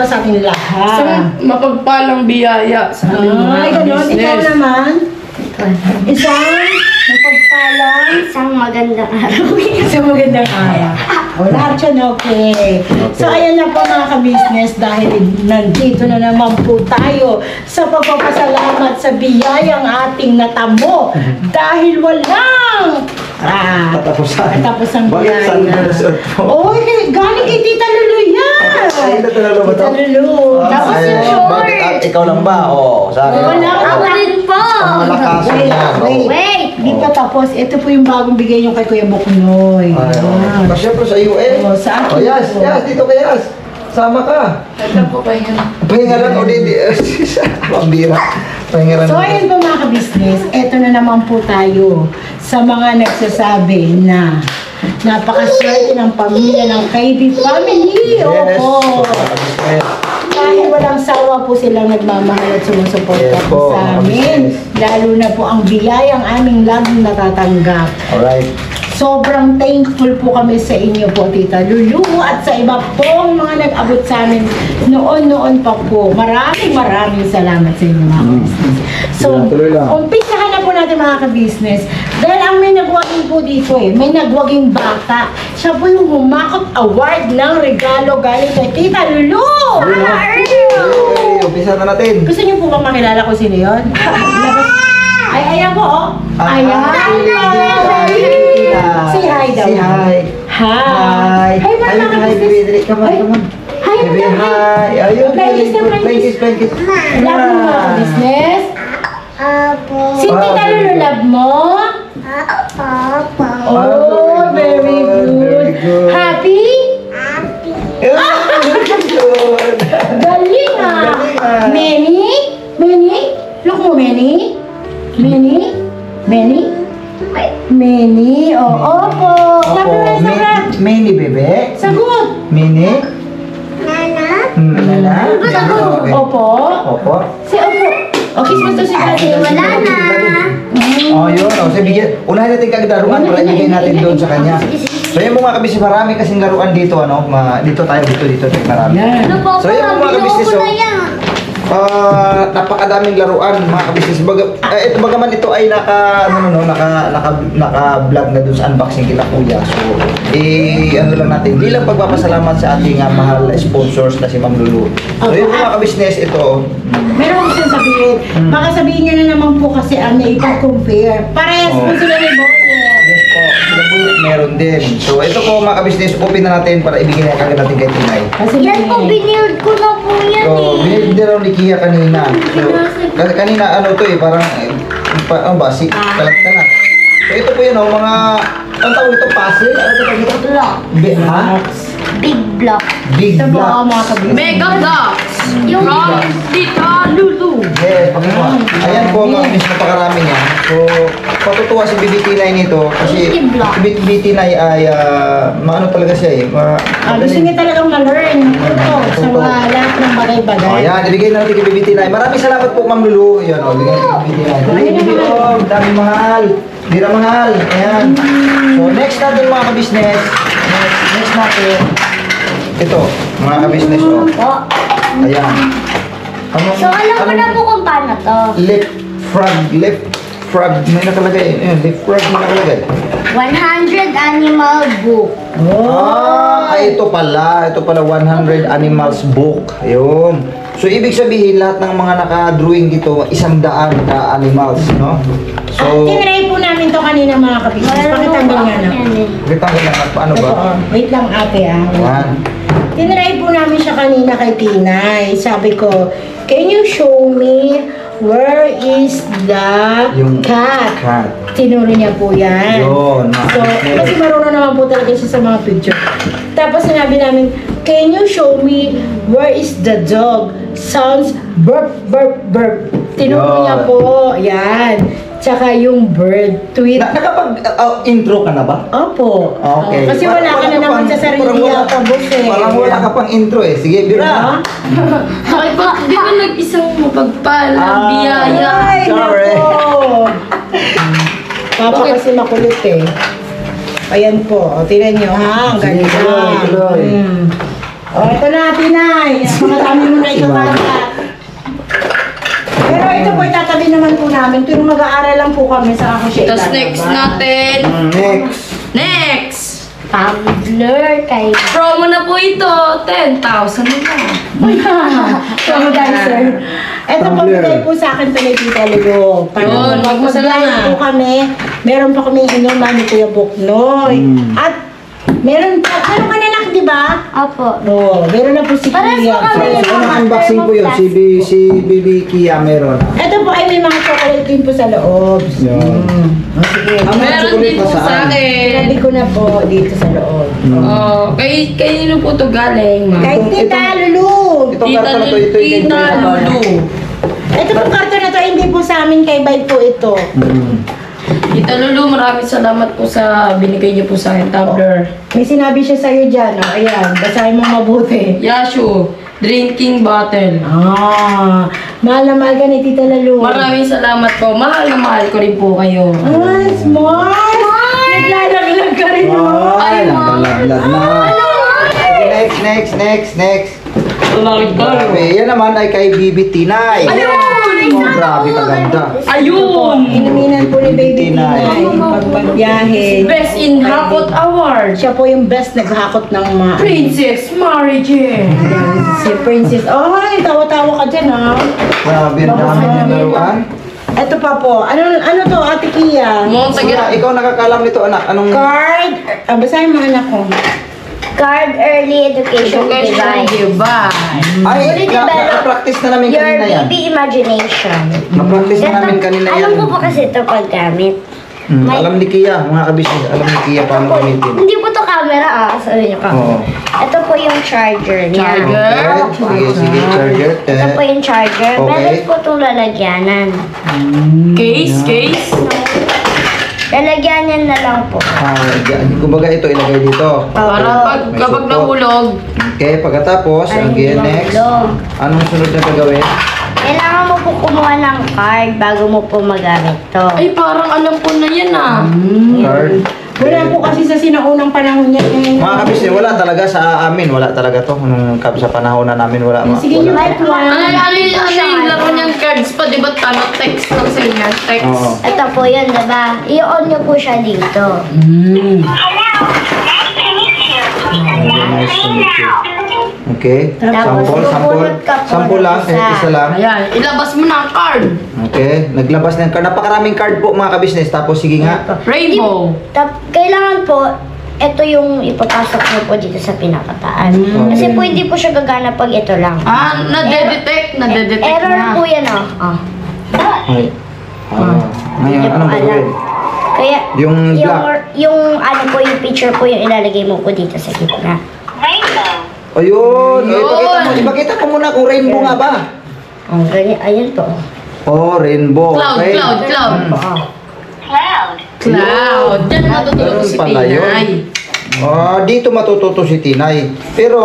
para sa ating lahat. Isang mapagpalang biyaya sa ating mga Ay, ganun. Ikaw business. naman. Isang mapagpalang. Isang magandang araw. Isang magandang araw. O, lahat yun, okay. So, ayan na po mga ka-business dahil nandito na naman po tayo sa pagpapasalamat sa biyayang ating natamo dahil walang Katapos ang biyaya. Oy, galing kay Tita Lulu yan. Ay, Tita Lulu ba to? Tita Lulu. Tapos yung short. Bakit ikaw lang ba? Oo, sabi mo. Wala. Ako rin po. Ang malakasan yan. Wait. Di pa tapos. Ito po yung bagong bigay yung kay Kuya Buknoy. Ay, siyempre sa iyo eh. Oh, sa akin Oh, Yas, po. Yas, dito ka Yas. Sama ka. Ganda po ba yun? Pahinga lang o di. Pambira. Pahinga lang. So ayun po mga ka-business, eto na naman po tayo sa mga nagsasabi na napakaswerte ng pamilya ng KB family. Yes. Opo. Yes. Kahit walang sawa po silang nagmamahal at sumusuporta Yes po po, sa amin. Lalo na po ang biyayang aming laging natatanggap. Alright. Sobrang thankful po kami sa inyo po, Tita Lulu, at sa iba pong mga nag-abot sa amin noon pa po. Maraming salamat sa inyo mga business. So, Tuloy lang. umpisahan na po natin mga ka-business. Dahil ang may nagwaging po dito may nagwaging bata. Siya po yung humakot award ng regalo galing kay Tita Lulu! Okay, umpisa na natin. Gusto niyo po bang makilala ko sino yun? Ay, ayan po, oh. Ayan. Say hi daw. Say hi. Hi. Hi, Hi, mga hi, baby. Dali, come on, come on. Hi, Baby, mga hi. Ayun, Play kiss na, good. play kiss. Play kiss. Love mo mga business. Apo. Si Tita Lulu, love mo? Apo. Oh, very Very good. good. Happy? Good. Galing ah. Galing ah. Many? Many? Look mo, Many? Many? Many? Many? Oh, opo. Clap na lang sa clap. Mini, bebe. Sagot. Mini. Nana. Nana. Sagot. Okay. Opo. Opo. Si Opo. O, kiss mo to si Daddy. Wala na. Oh, yun. O, so, bigyan. Unahin natin kagdaruan para ibigay natin doon sa kanya. So, yung mga kabisi, marami kasing laruan dito, ano? Dito tayo, dito, marami. Yan. Ano po? So, yan po mga kabisnes, Binuo ko oh. na yan. Napakadaming laruan mga kabisnes. Ito bagaman ito ay naka-vlog na dun sa unboxing kita kuya. So, ano lang natin, bilang pagpapasalamat sa ating mahal na sponsors na si Ma'am Lulu. So, yung mga kabisnes, ito, Meron ko siyang sabihin. Baka sabihin niyo na naman po kasi ang naipag-compare. Parehas po Oh. sila ni Boyet. yes po, sila po meron din. So, ito po mga kabisnes, open na natin para ibigay na kagad natin kay Tinay. Kasi Yan po, binild ko na po yan So, eh. binili din raw ni Kia kanina. So, kasi kanina ano to parang, ano ba, kalat-kalat. So, ito po yun, mga, ang tawag ito, puzzle? Ano ito tawag ito? Block. Ha? Big block. Big ito po block. mga kabisnes. Mega Blocks Yung from Tita Lulu. Yes, pakikuha. Ayan po mga miss, napakarami niya. So, patutuwa si BBT9 nito kasi si BBT9 ay maano talaga siya eh. Gusto niya talagang ma-learn ito sa mga lahat ng bagay-bagay. Oh, yan, ibigay na natin kay BBT9. Maraming salamat po, Ma'am Lulu. Yan, oh, bigay kay BBT9. Dami mahal. Hindi na mahal. Ayan. So, next natin mga kabisnes. Next natin. Ito, mga kabisnes. Oh. po. Ayan. So, alam ko na po kung paano to. Left frog. May nakalagay. Ayan, left frog may nakalagay. 100 animal book. Ay, ito pala. Ito pala 100 animals book. Ayun. So, ibig sabihin, lahat ng mga naka-drawing dito, 100 na animals, no? So, Tinry po namin to kanina mga kabisnes. Pakitanggal nga na. kita ko lang, paano Ito, ba? oh. Wait lang ate ah. Ayan. Tinry po namin siya kanina kay Tinay. Sabi ko, can you show me where is the Yung cat? cat. Tinuro niya po yan. Yun, mga So, kabisnes. kasi marunong naman po talaga siya sa mga picture. Tapos sinabi namin, can you show me where is the dog? Sounds burp, burp, burp. Tinuro Yun. niya po. Yan. Tsaka yung bird, tweet. Nakapag-intro ka na ba? Opo. Okay. Kasi wala ka na naman sa sarili yata, boss eh. Parang wala ka pang intro eh. Sige, bira. Ay, bakit di ba nag-isang mapagpalang biyaya? Ay, Sorry. nako. Papa kasi makulit eh. Ayan po. O, tingnan nyo ha. Ang Sige, ganda. tuloy, tuloy. Oh, ito na, Tinay. Mga dami mo na ikabagat. Pero ito po, itatabi naman po namin. Pero mag-aaral lang po kami sa ako siya. Tapos next natin. Next. Next! Tumbler kay... Promo na po ito. 10,000 na. So guys, sir. Ito po, Tumbler. bigay po sa akin ito ni Tita Lulu. Yun, magpasalamat. po kami, meron pa kami inuman ni Kuya Buknoy. At meron ka na anak, di ba? Opo. Oo, meron na po si Parang Kuya. sa kami. So, unboxing po yun. Si Bibi Kia meron. Ito po ay may mga chocolate din po sa loob. Yun. Sige. Ang mga Meron chocolate din pa po sa saan? akin. Sinabi ko na po dito sa loob. Oh, kay nino po to galing, ma'am? Kay Tita Lulu. Itong karton na to, ito yung Tita Lulu. Ito po karton na to, hindi po sa amin, kay Bay po ito. Tita Lulu, maraming salamat po sa binigay niyo po sa akin, tumbler. May sinabi siya sa'yo dyan, oh. Ayan, basahin mo mabuti. Yashu, drinking bottle. Ah, mahal na mahal ka ni Tita Lulu. Maraming salamat po. Mahal na mahal ko rin po kayo. Ah, smart! Naglalaglag ka rin, oh. Ay, naglalaglag na. Okay, next. Salamat Grabe. Yan naman ay kay Bibi Tinay. Ayun! Oh, grabe kaganda. Ayun! Inuminan po ni Baby Tinay. Tinay pag magbiyahe. Best in Hakot Award. Siya po yung best naghakot ng mga... Princess Mary Jane. Ayan, si Princess. Oh, tawa-tawa ka dyan, ha? Grabe, ang dami niya laruan. Ito pa po. Ano to, Ate Kia? Montagira. Ikaw nakakalam nito, anak. Anong... Card. Ah, basahin mo, anak ko. Card Early Education Education Device. Device. Ay, Fully developed na-practice na namin Your kanina yan. baby imagination. Na-practice na namin kanina yan. Alam ko po kasi ito paggamit. May- Alam ni Kia, mga kabisnes, alam ni Kia paano gamitin. Hindi po to camera sabi niyo ka. Oo. Ito po yung charger niya. Charger. Sige, charger. Ito po yung charger. Okay. Meron po itong lalagyanan. Case. Lalagyanan na lang po. Kumbaga ito ilagay dito. Para May kapag support. nahulog, Okay, pagkatapos, Parang again, hindi next. mahulog. Anong sunod na gagawin? Kailangan mo po kumuha ng card bago mo po magamit to. ay parang alam ko na yan ah. Card. Wala po kasi sa sinaunang panahon niya. Mga kabisnes, wala talaga sa amin. Wala talaga to. Nung sa panahon na namin, wala. Sige, wala. yung right one. Ano yung laro niyan cards pa, di ba text lang sa inyo? Text. Oo. Ito po yun, diba? I-on nyo po siya dito. Nice to meet you. Okay. Tapos, Sample. bubunot ka po Sample ng lang. isa. Isa lang. Ayan, ilabas mo na ang card. Okay. Naglabas na yung card. Napakaraming card po mga kabisnes. Tapos sige nga. Rainbow. Kailangan po, ito yung ipapasok mo po dito sa pinakataan. Kasi po hindi po siya gagana pag ito lang. Ah, nadedetect Error na. po yan, oh. Okay. Ngayon, Hindi po anong alam. gagawin? Kaya, Yung black. yung ano po, yung picture po yung ilalagay mo po dito sa gitna. Ayun. Yun. Ipakita mo muna kung rainbow nga ba. Oh, ganyan, ayun po. Oh, rainbow. Cloud, Okay. cloud. Cloud. Diyan matututo Ganun si pala yun. Tinay. Dito matututo si Tinay. Pero,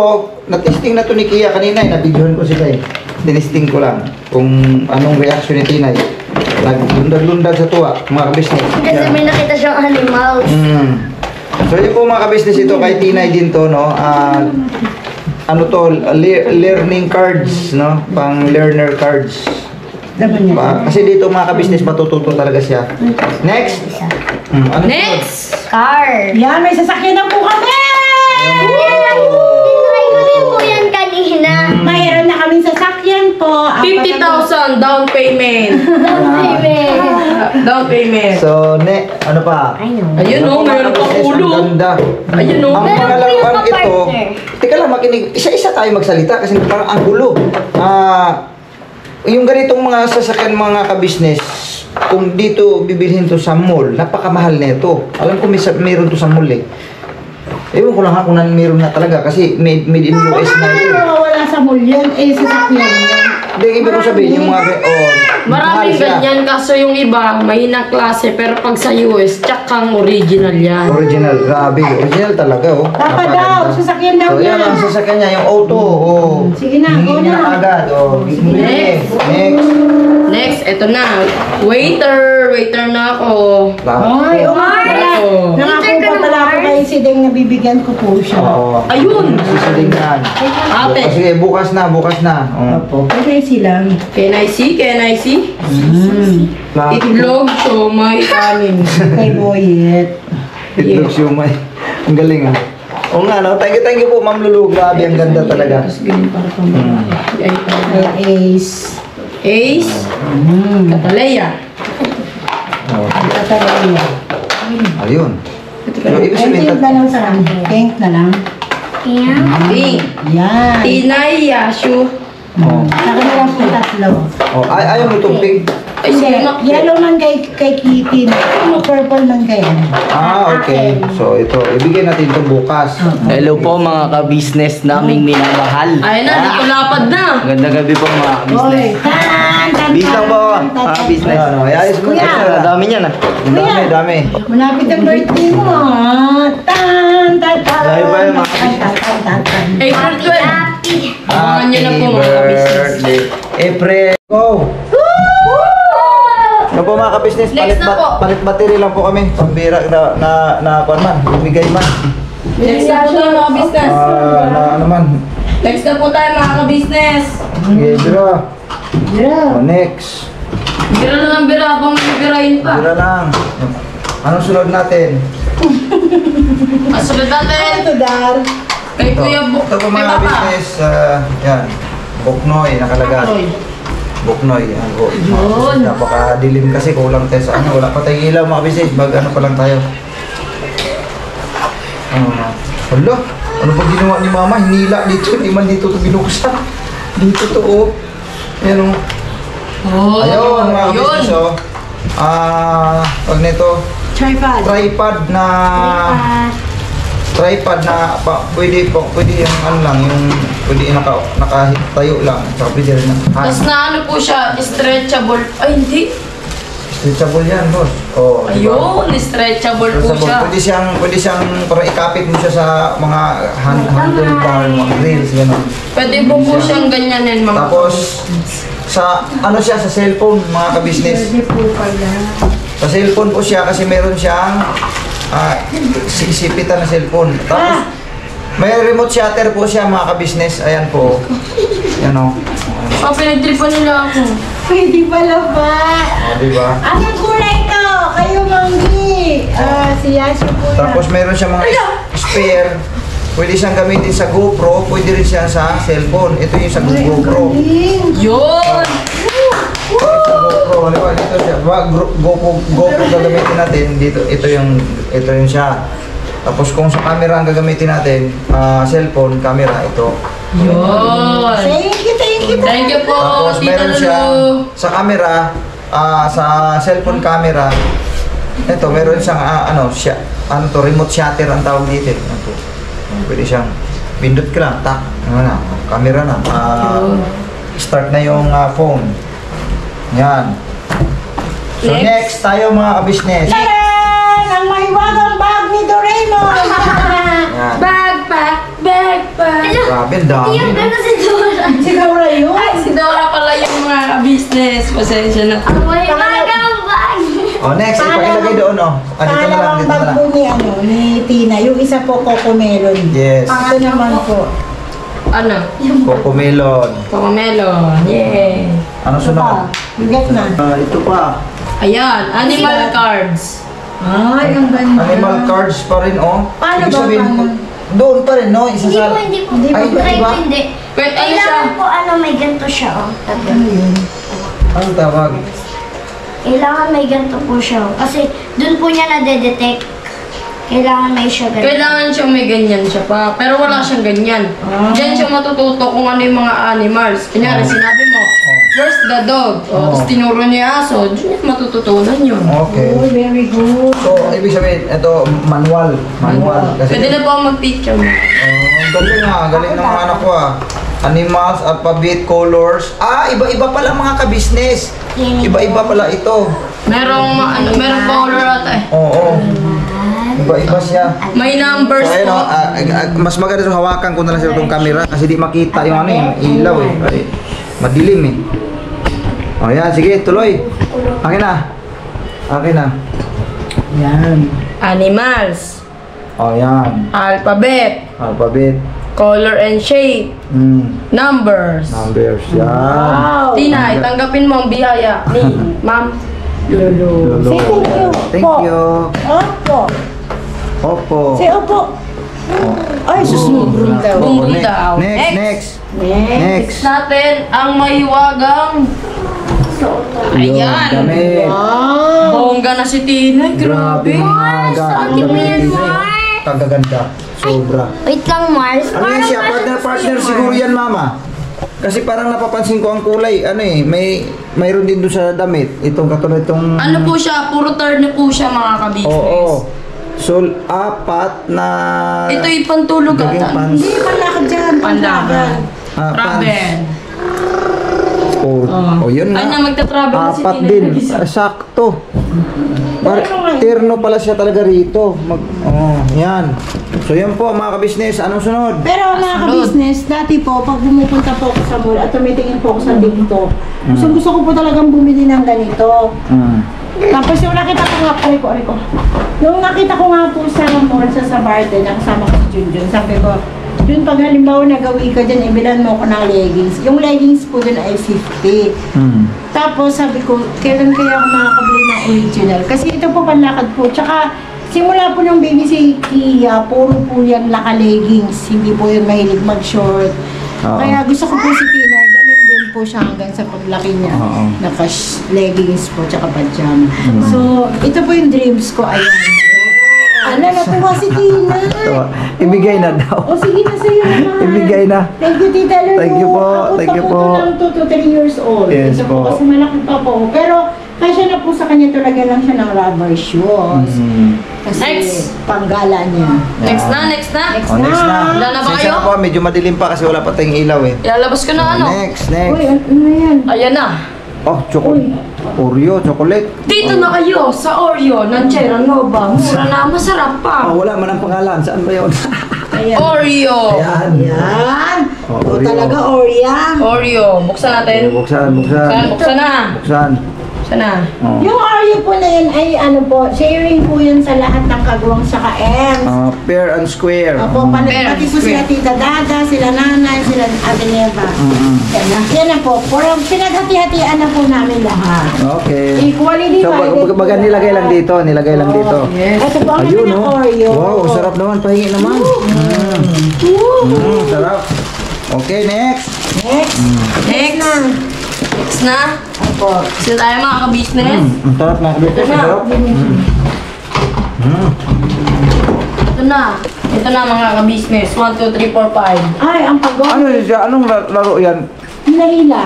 na-testing na to ni Kia kanina. Nabidyohan ko sila eh. Tinesting ko lang kung anong reaction ni Tinay. Naglundag-lundag sa tuwa, mga kabisnes. Kasi may nakita siyang animals. So yun po mga kabisnes, ito kay Tinay din to, no? Ano to, learning cards, no? Pang learner cards. Laban niya. Kasi dito mga kabisnes, matututo talaga siya. Next! Ano Next. Car. Yan, may sasakyan na po kami! Tinry ko din po yan kanina. Mayroon na kaming sasakyan po. 50,000 down payment. Down payment. So, ano pa? I know. Ayun Ano o, pa, meron mga pang kabisnes, ulo. Ang ganda. Ayun o. Ang Meron mga po yung laruan ito, kapartner. teka lang, makinig, isa-isa tayo magsalita kasi parang ang gulo. Yung ganitong mga sasakyan mga kabisnes, kung dito bibilhin to sa mall, napakamahal nito. Alam ko mayroon to sa mall eh. Ewan ko lang ha kung meron na talaga kasi made in US na ito. Wala sa mall yan. Sasakyan yan. Hindi, ibig ko sabihin yung mga, mahal Maraming siya. ganyan kaso yung iba, mahinang klase pero pag sa US, tsakang original yan. Original, grabe. Original talaga oh. Papa Napaganda. daw, sasakyan daw So yan yan. ang sasakyan niya, yung auto. Oh. Sige na, Hihingi go niya na. agad. Oh. Next. Next. Next, eto na. Waiter na ako. Ay, Omar! Oo. Nangako pa pala ako kay si Deng nabibigyan ko po siya. Oo. Ayun! Sisiling yan. Ate. Sige, bukas na. Oh. Opo, kaya silang. Can I see? Can I see? Itlog, siomay, kanin. Kay Boyet. Itlog siumay. Ang galing ah. Oo nga, no? Thank you po, Ma'am Lulu. Grabe, ang ganda talaga. Tapos ganyan para pang babae. Ay, Kay Ace. Ace, Cataleya. Oh. Ang tatalaya. Ayun. Pero ibig Ay, sabihin, pink na lang sa akin. Pink na lang. Yan. Pink. Yan. Tinay, Yashu. oh. Saka na lang po tatlo. Oh, ayaw mo itong pink. Ay, Hindi, sige na. yellow man kay Kitty. Purple man kay ano. Okay. So, ito. Ibigay natin ito bukas. Hello po mga ka-business naming minamahal. Ayun na, dito lapad na. Magandang gabi po mga Oy, ka-business. Bisang po. Business. Ano, ayos mo. Kuya. Ang dami niyan ah. Ang dami. Malapit ang birthday mo. Tan, tan, tan. Dahil ba yung mga- Tan, tan, tan, tan, tan. April 12. Happy. Abangan nyo na po mga ka-business. April. Go! Ano po mga ka-business, Next na po. palit battery lang po kami. Pambira na kuwan man, bumigay man. Next na po tayo mga business. Na ano man. Next na po tayo mga ka-business. Sige, bira. Yeah. Oh, next. Bira na lang bira habang may birahin pa. Bira lang. Anong sunod natin? Kasunod natin. Ito, Dar. Kay Kuya Buk. Ito po Kay mga Papa. business, yan. Buknoy, nakalagay. Buknoy, yan po. Yun. Napakadilim kasi, kulang tayo sa ano. Wala pa tayong ilaw mga business, ano pa lang tayo. Hala, ano ba ginawa ni Mama? Hinila dito, hindi man dito ito binuksan. Dito to, oh. Ayan, oh. Oh, Ayun, mga yun. business, oh. Pag nito, Tripod. tripod na pwede yung ano lang, yung pwede nakatayo lang, tsaka pwede rin Tapos na ano po siya, stretchable. Ay, hindi. stretchable yan, boss. Oh, diba? Ayun, stretchable po siya. Pwede siyang para ikapit mo siya sa mga handlebar, mga grills, gano'n. Pwede po siyang ganyanin mga. Tapos, sa ano siya, sa cellphone, mga ka-business. Pwede po pala. Sa cellphone po siya kasi meron siyang sisipitan na cellphone. Tapos, may remote shutter po siya, mga ka-business. Ayan po. Yan o. Oh, pinagtripan nila ako. Pwede pala ba? Diba? Anong kulay to? Kayo, Manggi. Si Yashu po yan. Tapos meron siya mga spare. Pwede siyang gamitin sa GoPro, pwede rin siya sa cellphone. Ito yung sa GoPro. Yun! Sa GoPro, halimbawa dito siya. GoPro gagamitin natin, dito ito yung siya. Tapos kung sa camera ang gagamitin natin, sellphone, camera, ito. Yun! Thank you, thank you. Thank you po, Tapos Tita meron siyang Lulu. sa camera, sa cellphone camera, ito meron siyang remote shutter ang tawag dito. Ito. Pwede siyang pindot ka lang, tak, camera na. Start na yung phone. Yan. So Next. next tayo mga ka-business. Taran! Ang mahiwagang bag ni Doraemon. Yan. Backpack! Backpack! Grabe, ang dami. Yung gano'n si Dora. Si Laura yun. Ay, si Dora pala yung mga business. Pasensya na. Ang may magang bag. Oh, next, ipakilagay doon, oh. Dito na lang, Pangalawang dito na bag lang. po ni Tina. Yung isa po, Coco Melon. Yes. Ito naman po. Ano? Coco melon. Cocomelon. Yeah. Ano sunod? Bigat na. Ito pa. Ayan, animal cards. Ay, ang ganda. Animal cards pa rin, oh. Paano Ibig ba, sabihin, paano? doon pa rin, no? Isa Hindi sa... po, hindi po. Hindi Ay, po. Kahit iba? hindi. Wait, ano siya? Kailangan po may ganito siya, oh. Tabi. Ano yun? Anong tawag? Kailangan may ganito po siya, oh. Kasi dun po niya nade-detect. Kailangan may siya ganito. Kailangan siyang may ganyan siya pa. Pero wala siyang ganyan. Diyan siya matututo kung ano yung mga animals. Kunyari, sinabi mo, first the dog. O, tapos tinuro niya yung aso. Diyan niya matututunan yun. Okay. Oh, very good. So, ibig sabihin, ito, manual. Manual. Kasi, Pwede na po ako mag-teacher mo. galing galing ng mga anak ko Animals, alphabet, colors. Iba-iba pala mga ka-business. Iba-iba pala ito. Merong color ata eh. Oo. Iba-iba siya. May numbers So, ayun, po. mas maganda sa hawakan ko na lang sa itong camera kasi di makita yung ano yung ilaw eh. Ay, madilim eh. O yan, sige, tuloy. Akin na. Yan. Animals. Oh, yan. Alphabet. Alphabet. Color and shape. Numbers. Numbers. Yan. Wow. Tinay, tanggapin mo ang biyaya ni Ma'am Lulu. Say thank you. Thank Po. you. Opo. Opo. Say opo. Ay, susunod daw. Bumbu daw. Next, next. Next. Next. Natin ang mahiwagang. Ayan. Damit. Wow. Bongga na si Tinay. Grabe. Saan mo yan, Mars? Kagaganda. Sobra. Wait lang, Mars. Ano yan siya? Partner siguro yan, mama. Kasi parang napapansin ko ang kulay. Ano eh, mayroon din doon sa damit. Itong katulad itong... Ano po siya? Puro third na po siya mga ka-business. Oo. So, apat na... Ito yung pantulog Naging ata. pants. Hindi, panlakad dyan. Panlaban. Ah, Travel. Oh, yun Ay nga. na, magta-travel na si Apat Tinay. din. Sakto. Terno pala siya talaga rito. Yan. So yan po mga kabisnes. Anong sunod? Pero mga ka-business, dati po, pag bumupunta po ako sa mall at tumitingin po ako sa dito, gusto ko po talagang bumili ng ganito. Tapos yung nakita ko nga, Rico. Yung nakita ko nga po sa mall, sa Barton, nakasama ko si Junjun, sabi ko, Jun, pag halimbawa nagawi ka dyan, ibilan mo ko ng leggings. Yung leggings po dyan ay 50. Tapos sabi ko, kailan kaya ako makakabili ng original? Kasi ito po panlakad po. Tsaka simula po ng baby si Kia, puro po yan laka-leggings. Hindi po yun mahilig mag-short. Oo. Kaya gusto ko po si Tina, ganun din po siya hanggang sa paglaki niya. Oo. Naka-leggings po, tsaka pajama. So, ito po yung dreams ko. Ayan. Natuwa si Tina. Ibigay na daw. O sige na sa'yo naman. Ibigay na. Thank you, Tita Lulu. Thank you po. Thank you po. Ako pa po 2 to 3 years old. Yes Ito po. Kasi malaki pa po. Pero, kasya na po sa kanya talaga lang siya ng rubber shoes. Kasi Next. panggala niya. Next na. Next Oh, next na. Wala na ba Sensya kayo? na po, medyo madilim pa kasi wala pa tayong ilaw eh. Ilalabas ko na ano. Next. Uy, ano yan? Ayan na. Oh, Oreo, chocolate. Dito na kayo sa Oreo ng Cherry Nova. Mura na, masarap pa. Oh, wala man ang pangalan. Saan ba yun? Ayan. Oreo. Ayan. Yan. Oh, O Oreo. talaga, Oreo. Oreo. Buksan natin. Buksan. Buksan na. Buksan. Buksan na. Oh. Yung Oreo po na yan ay ano po, sharing po yan sa lahat ng kagawang saka M's. Fair and square. Opo, Fair, pati po sila square. Tita Dada, sila Nanay, sila Ate Neva. Yan na po. Pinaghati-hatian na po namin lahat. Okay. Equally So, divided. baga nilagay lang dito. Yes. Ito po ang Ayun, kami ng oh. Oreo. Wow, sarap naman. Pahingi naman. Sarap. Okay, next. Next. Next. Next na. Opo. Sila tayo mga ka-business. Ang sarap na. Ito na. Ito na. Ito na mga ka-business. 1, 2, 3, 4, 5. Ay, ang pagod. Ano siya? Anong laro yan? Hila-hila.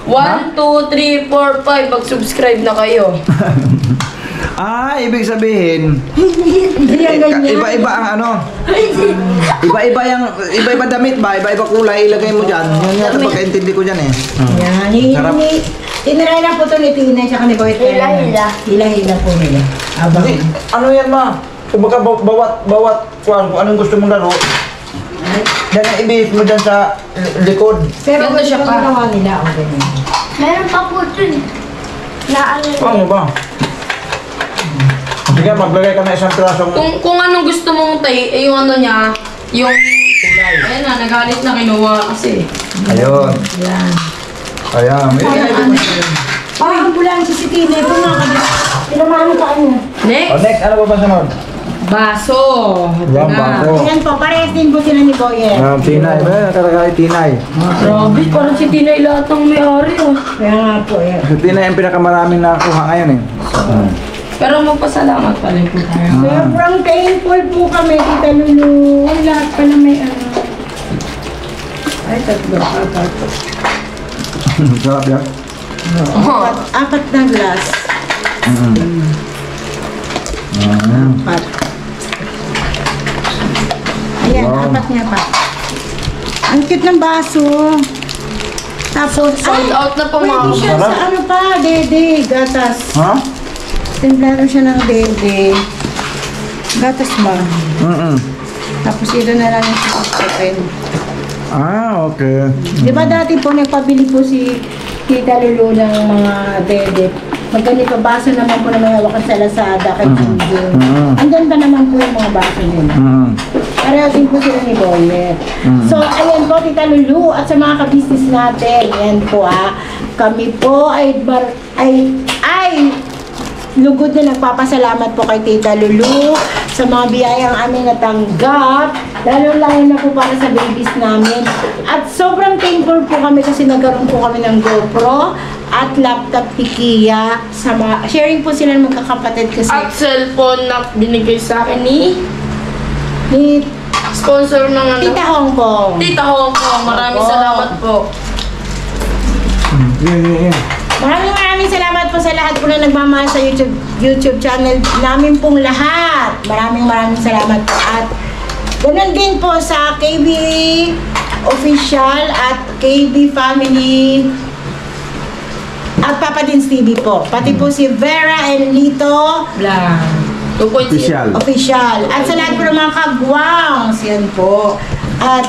1, 2, 3, 4, 5. Mag-subscribe na kayo. Ibig sabihin, Hindi yan ganyan. iba-iba ang ano. Iba-iba damit ba? Iba-iba kulay, ilagay mo dyan. Yun nga, pagkaintindi ko dyan eh. Yan. Sarap. Tiniray na po ito ni Tina siya ni Boy. Hila-hila. Hila-hila po nila. Abang. Ano yan ma? Kumbaga bawat kung anong gusto mong laro, yan ang ibihis mo dyan sa likod. Pero Ganito siya pa. ginawa nila. O ganyan. Meron pa po dun. Na ano Ano ba? Sige, maglagay ka na isang pirasong... Kung anong gusto mong yung ano niya, yung kulay. Ayan na, nagalit na kinuha kasi. Ayun. Yan. Ayan. Ay, ambulansya si Tina. Ito mga kabis. Pinamano ka ano. Next, Next, ano ba sunod? baso. Ito Yan, na. baso. Ayan po, parehas din po sila ni Boyer. Tinay. Nakalagay Tinay. Grabe, parang si Tinay lahat ng may-ari oh. Kaya nga po, eh. Tinay ang pinakamaraming nakuha ngayon eh. Pero magpasalamat pa rin po tayo. Sobrang thankful po kami, Tita Lulu. Ang lahat pala may ano. Ay, tatlo. Apat. Sarap yan. Oh. Apat na glass. Apat. Ayan, Wow. apat niya pa. Ang cute ng baso. Tapos, Sold out na po mga pwede siya Sarap. sa ano pa, dede, gatas. Ha? Timplado siya ng dede. Gatas ba? Tapos ito na lang yung open. Okay. Di ba dati po nagpabili po si Tita Lulu ng mga dede Magganito baso naman po na may hawakan sa Lazada kay Jinjin. Ang ganda naman po yung mga baso nila. Pareho din po sila ni Boyet. So, ayan po, Tita Lulu, at sa mga ka-business natin, ayan po kami po ay lugod na nagpapasalamat po kay Tita Lulu sa mga biyayang aming natanggap, lalo-lalo na po para sa babies namin. At sobrang thankful po kami kasi nagkaroon po kami ng GoPro at laptop ni Kia. Sharing po sila ng magkakapatid kasi At cellphone na binigay sa akin ni sponsor ng ano. Tita Hong Kong. Tita Hong Kong. Maraming salamat po. Maraming salamat po sa lahat po na nagmamahal sa YouTube channel namin pong lahat. Maraming salamat po. At ganun din po sa KB Official at KB Family at Papa Dins TV po. Pati po si Vera and Lito Blah. 2.0. Official. At sa lahat po ng mga kagwangs, yan po. At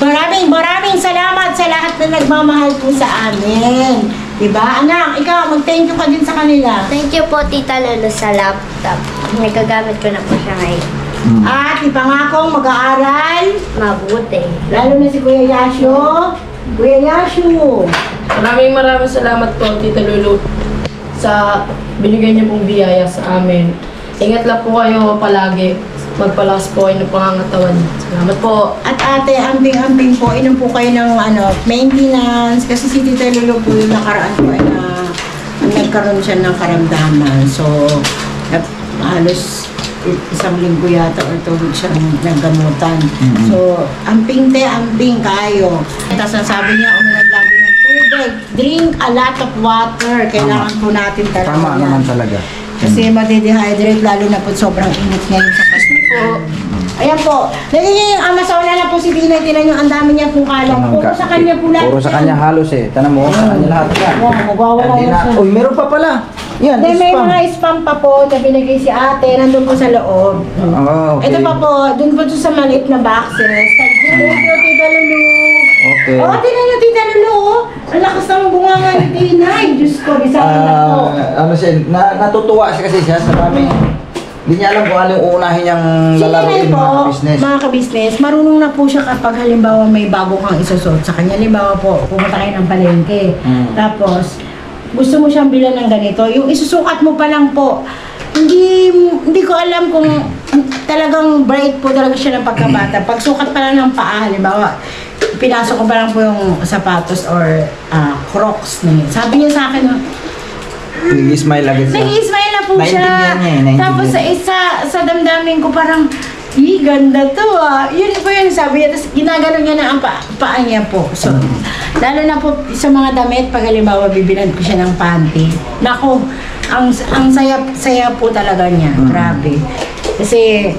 maraming salamat sa lahat na nagmamahal po sa amin. Diba? Anak, ikaw, mag-thank you ka din sa kanila. Thank you po, Tita Lulu, sa laptop. Nagagamit ko na po siya ngayon. At ipangakong mag-aaral, Mabuti. lalo na si Kuya Yasho. Kuya Yasho. Maraming salamat po, Tita Lulu, sa binigay niyo pong biyaya sa amin. Ingat lang po kayo palagi. Magpalakas po kayo ng pangangatawan. Salamat po. At ate, ambing-ambing po, inom po kayo ng maintenance. Kasi si Tita Lulu po yung nakaraan po ay nagkaroon siya ng karamdaman. So, halos isang linggo yata or tulog siya ng gamutan. So, ambing kayo. Tapos ang sabi niya, uminom lagi ng tubig. Drink a lot of water. Kailangan po natin talaga Tama yan. naman talaga. Kasi madidehydrate lalo na po sobrang init ngayon sa Pasko po. Ayan po. Nagiging amasauna na po si Dinay. Tinan nyo, ang dami niya pong kalang. Puro sa kanya po lahat. Puro sa kanya halos eh. Tanong mo, sa kanya lahat yan. Yan, nagwawala Hindi na na. siya. Uy, meron pa pala. Yan, Then, may spam. mga spam pa po na binigay si ate. Nandun po sa loob. Oh, okay. Ito pa po, dun po sa maliit na boxes. Thank you, Tita Lulu. Okay. Oh, tingnan nyo, Tita Lulu. Ang lakas ng bunga nga ni Dinay. Diyos ko, bisahin na po. Ano siya, natutuwa siya kasi siya sa dami. Hindi niya alam kung anong uunahin niyang Si lalaroin Dinay po, mga business. mga ka-business, marunong na po siya kapag halimbawa may bago kang isusot sa kanya. Halimbawa po, pumunta kayo ng palengke. Tapos, gusto mo siyang bilan ng ganito. Yung isusukat mo pa lang po, hindi ko alam kung talagang bright po talaga siya ng pagkabata. Pag sukat pa lang ng paa, halimbawa, pinasok ko pa lang po yung sapatos or crocs niya. Sabi niya sa akin, Nag-smile agad siya. nag-i-smile na po siya. Naintindihan niya eh, naintindihan. Tapos sa damdamin ko parang, ganda to Yun po yung sabi niya. Tapos ginagano niya na ang paa niya po. So, lalo na po sa mga damit, pag halimbawa bibilan ko siya ng panty. Nako, ang saya po talaga niya. Grabe. Kasi,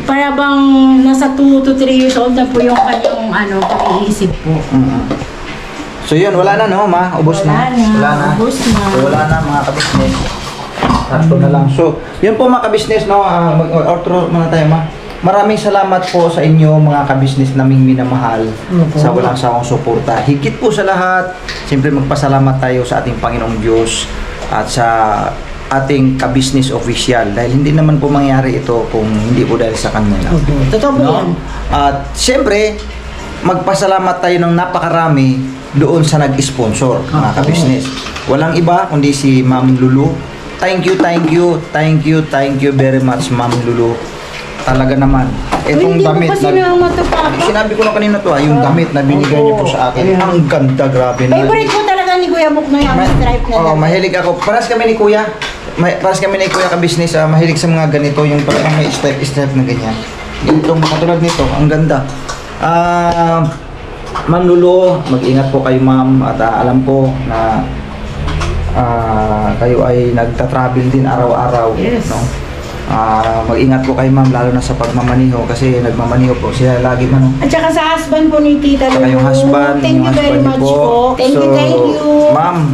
para bang nasa 2 to 3 years old na po yung kanyang pag-iisip po. So yun, wala na no, ma? Ubos na. Wala na. Ubos na. So, wala na mga kabisnes. Tatlo na lang. So, yun po mga kabisnes, no? Outro muna tayo, ma. Maraming salamat po sa inyo mga kabisnes naming minamahal sa walang sawang suporta. Higit po sa lahat, siyempre magpasalamat tayo sa ating Panginoong Diyos at sa ating kabisnes official dahil hindi naman po mangyari ito kung hindi po dahil sa kanya lang. Totoo po yan. At siyempre, magpasalamat tayo ng napakarami doon sa nag-sponsor, mga kabisnes. Walang iba kundi si Ma'am Lulu. Thank you very much, Ma'am Lulu. Talaga naman. Itong Hindi damit mo pa sinama to, Papa. sinabi ko na kanina to, yung damit na binigay niyo po sa akin. Ang ganda, grabe na. Favorite ko talaga ni Kuya Buk na yung stripe na damit. Mahilig ako. Paras kami ni Kuya. Paras kami ni Kuya kabisnes, mahilig sa mga ganito, yung parang may stripe na ganyan. Itong katulad nito, ang ganda. Ma'am Lulu, mag-ingat po kayo, ma'am. At alam ko na kayo ay nagta-travel din araw-araw. Yes. No? Mag-ingat po kayo, ma'am, lalo na sa pagmamaniho kasi nagmamaniho po siya lagi man. At saka sa husband po ni Tita Saka Lulu. yung husband, Thank you very much po. Thank you. Ma'am,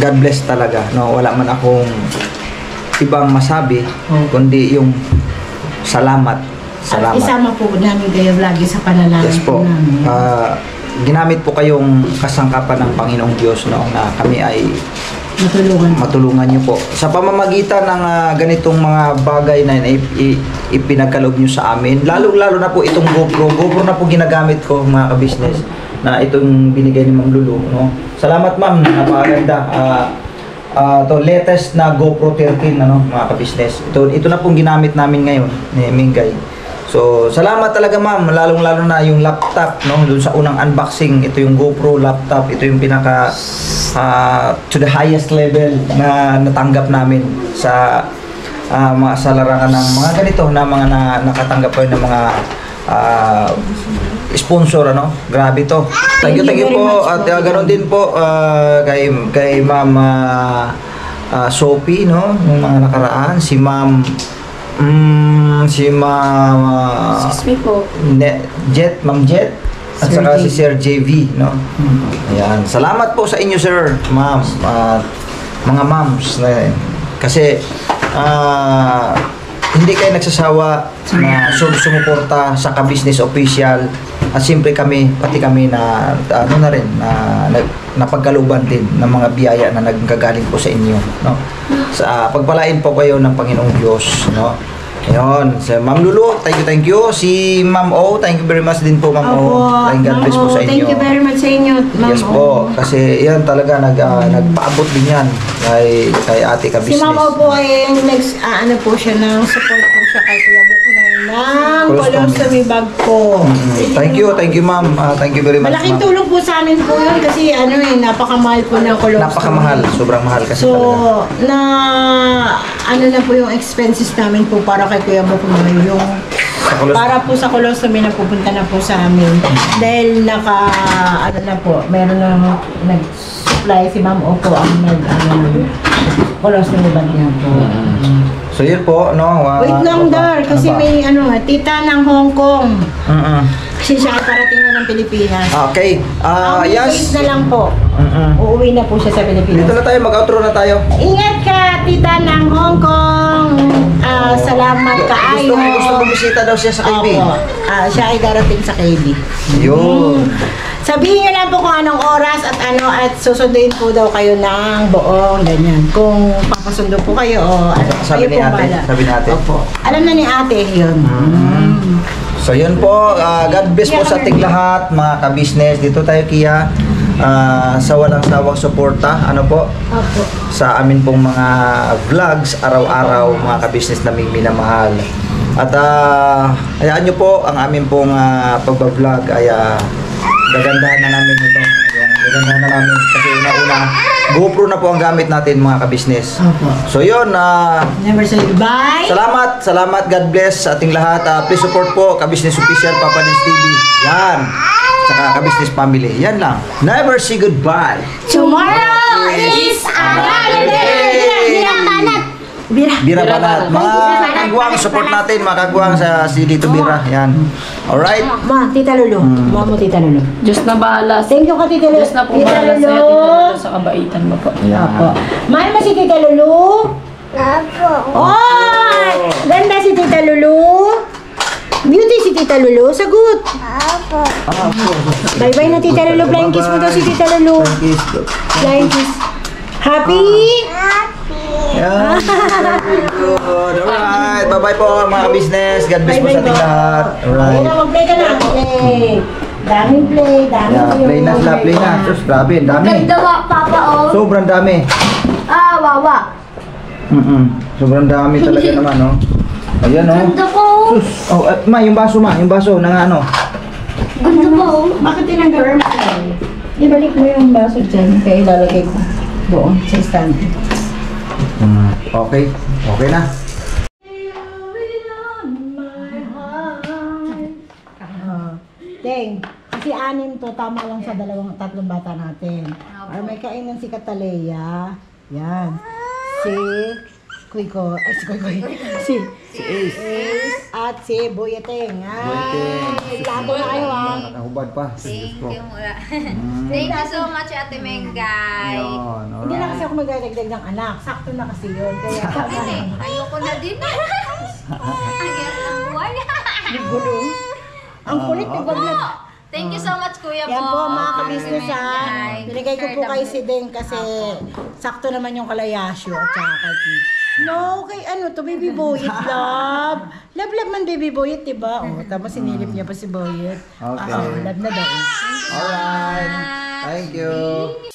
God bless talaga. No, wala man akong ibang masabi kundi yung salamat. At isama po namin kayo lagi sa panalangin Yes po. namin. Ginamit po kayong kasangkapan ng Panginoong Diyos no, na kami ay matulungan niyo po. Sa pamamagitan ng ganitong mga bagay na ipinagkaloob niyo sa amin, lalo na po itong GoPro na po ginagamit ko mga ka-business, na itong binigay ni Ma'am Lulu, no? Salamat ma'am, napakaganda. To latest na GoPro 13 mga ka-business. Ito na pong ginamit namin ngayon ni Mingay. So, salamat talaga ma'am, lalong-lalo na yung laptop, no? Doon sa unang unboxing, ito yung GoPro laptop, ito yung pinaka to the highest level na natanggap namin sa sa larangan ng mga ganito na mga nakatanggap ko ng mga sponsor, Grabe to. Thank you po. At ganoon din po kay Ma'am Sophie, no? Yung mga nakaraan, si Ma'am Excuse me po. Ma'am Jet, at saka si Sir JV, no? Ayan. Salamat po sa inyo, sir, ma'am, mga moms na kasi hindi kayo nagsasawa na sumuporta sa ka-business official, at siyempre pati kami na napagkalooban din ng mga biyaya na nagkagaling po sa inyo, no? Sa pagpalain po kayo ng Panginoong Diyos, no? Ayun, si Ma'am Lulu, thank you. Si Ma'am O, thank you very much din po, Ma'am O. God bless po sa inyo. Thank you very much sa inyo, Ma'am Yes po, kasi yan talaga nagpaabot din yan kay ate ka-business. Si Ma'am O po ay ano po siya ng support po siya kay Kuya Buko ng colostomy bag po. Thank you ma'am. Thank you very much, Malaking ma'am. tulong po sa amin po yun kasi napakamahal po ng colostomy. Napakamahal, sobrang mahal kasi So, talaga. na po yung expenses namin po para kay Kuya Buko yung para po sa colostomy na pupunta na po sa amin. Dahil meron na nag-supply si Ma'am O po ang colostomy bag niya po. So yun po, no? Wait lang, Dar, kasi may tita ng Hong Kong. Kasi siya ay parating na ng Pilipinas. Okay. Yes. Na lang po. Uuwi na po siya sa Pilipinas. Dito na tayo, mag-outro na tayo. Ingat ka, tita ng Hong Kong. Salamat kaayo. Gusto bumisita daw siya sa KB. Opo. Siya ay darating sa KB. Yun. Sabihin niyo lang po kung anong oras at susunduin po daw kayo ng buong ganyan. Kung papasundo po kayo o Sabi kayo ni po ate. bahala. Sabi ni ate. Opo. Alam na ni ate yun. So yun po, God bless po sa ating lahat, mga ka-business. Dito tayo Kia, sa walang sawang suporta, Opo. sa amin pong mga vlogs araw-araw, mga ka-business naming minamahal. At hayaan nyo po ang amin pong pagbablog ay gagandahan na namin ito. Gagandahan na namin kasi una-una GoPro na po ang gamit natin, mga ka-business. Opo. So yun, Never say goodbye. salamat, God bless sa ating lahat. Please support po ka-business official, Papa Dins TV. Yan. Saka ka-business family. Yan lang. Never say goodbye. Tomorrow is another day. Bira Banat. Mga kagwang, support natin mga kagwang sa si Dito Bira. Yan. Alright. Ma, Tita Lulu. Mamo, Tita Lulu. Diyos na bahala. Thank you ka, Tita Lulu. Diyos na po bahala sa Tita Lulu sa kabaitan mo po. Opo. Mahal mo si Tita Lulu? Apo. Oh! Ganda si Tita Lulu. Beauty si Tita Lulu. Sagot. Apo. Bye-bye na Tita Lulu. Flying kiss mo daw si Tita Lulu. Flying kiss. Happy? Yan. Very good. Alright. Bye-bye po mga business. God bless po sa ating lahat. Alright. Mag-play ka na. Play. Daming play. Play na sila. Play na. Sus, grabe. Ang dami. Ganda ba, Papa, oh? Sobrang dami. Wawa. Sobrang dami talaga naman, no? Ayan, no? Ganda po. Sus. Oh, yung baso, Yung baso ng ano. Ganda po. Bakit tinanggal mo? Ibalik mo yung baso dyan. Kaya ilalagay ko doon sa stand. Okay. Okay na. Ting, kasi anim to, tama lang sa tatlong bata natin. Or may kainan si Cataleya. Yan. Si Kuiko. Ay, si Kuiko. Si Ace. At si Boyeteng. Ay, lago na kayo Nakahubad pa. Thank you. Thank you so much, Ate Mengay. Yun, Hindi na kasi alright. ako magdadagdag ng anak. Sakto na kasi yun. Kaya Ayoko na din. Ang hirap ng buhay. gulong. Ang kulit, Thank you so much, Kuya Bo. Yan po mga kabisnes ha. Ay, Binigay ko po share kay the- si Deng kasi sakto naman yung kalayasyo at saka kay Kiki. No, kay ano to, Baby Boyet, love. Love man Baby Boyet, diba? Oh, tapos sinilip niya pa si Boyet. Okay. Love na daw. Alright. Thank you.